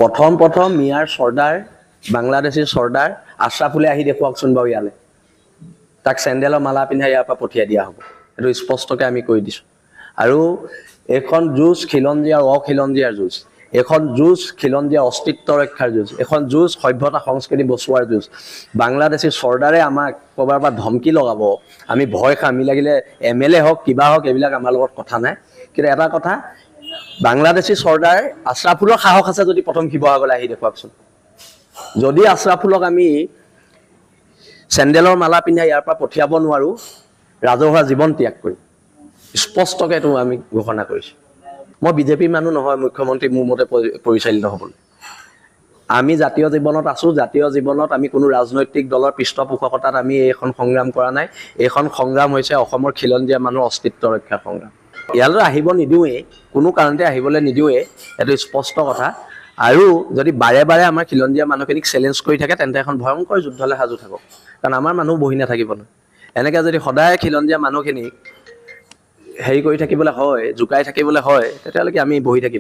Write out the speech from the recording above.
প্ৰথম মিয়াৰ চৰ্দাৰ বাংলাদেশী চৰ্দাৰ আশ্ৰাফুলে আহি দেখুৱাকচোন বাৰু ইয়ালৈ তাক চেণ্ডেলৰ মালা পিন্ধাই ইয়াৰ পৰা পঠিয়াই দিয়া হ'ব এইটো স্পষ্টকৈ আমি কৈ দিছোঁ আৰু এখন যুঁজ খিলঞ্জীয়া আৰু অখিলঞ্জীয়াৰ যুঁজ এখন যুঁজ খিলঞ্জীয়া অস্তিত্ব ৰক্ষাৰ যুঁজ এখন যুঁজ সভ্যতা সংস্কৃতি বচোৱাৰ যুঁজ বাংলাদেশী চৰ্দাৰে আমাক ক'ৰবাৰ পৰা ধমকি লগাব আমি ভয় খাম আমি লাগিলে MLA হওক কিবা হওক এইবিলাক আমাৰ লগত কথা নাই কিন্তু এটা কথা বাংলাদেশী চৰ্দাৰ আশ্ৰাফুলৰ সাহস আছে যদি প্ৰথম শিৱসাগৰলৈ আহি দেখুৱাকচোন যদি আশ্ৰাফুলক আমি চেণ্ডেলৰ মালা পিন্ধাই ইয়াৰ পৰা পঠিয়াব নোৱাৰোঁ ৰাজহুৱা জীৱন ত্যাগ কৰি স্পষ্টকৈ এইটো আমি ঘোষণা কৰিছোঁ মই বিজেপিৰ মানুহ নহয় মুখ্যমন্ত্ৰী মোৰ মতে পৰিচালিত হ'বলৈ আমি জাতীয় জীৱনত আছোঁ জাতীয় জীৱনত আমি কোনো ৰাজনৈতিক দলৰ পৃষ্ঠপোষকতাত আমি এইখন সংগ্ৰাম কৰা নাই এইখন সংগ্ৰাম হৈছে অসমৰ খিলঞ্জীয়া মানুহৰ অস্তিত্ব ৰক্ষাৰ সংগ্ৰাম ইয়ালৈ আহিব নিদিওঁৱেই কোনো কাৰণতে আহিবলৈ নিদিওঁৱেই এইটো স্পষ্ট কথা আৰু যদি বাৰে বাৰে আমাৰ খিলঞ্জীয়া মানুহখিনিক চেলেঞ্জ কৰি থাকে তেন্তে এখন ভয়ংকৰ যুদ্ধলৈ সাজু থাকক কাৰণ আমাৰ মানুহ বহি নাথাকিব নহয় এনেকৈ যদি সদায় খিলঞ্জীয়া মানুহখিনিক হেৰি কৰি থাকিবলৈ হয় জোকাই থাকিবলৈ হয় তেতিয়াহ'লে কি আমি বহি থাকিম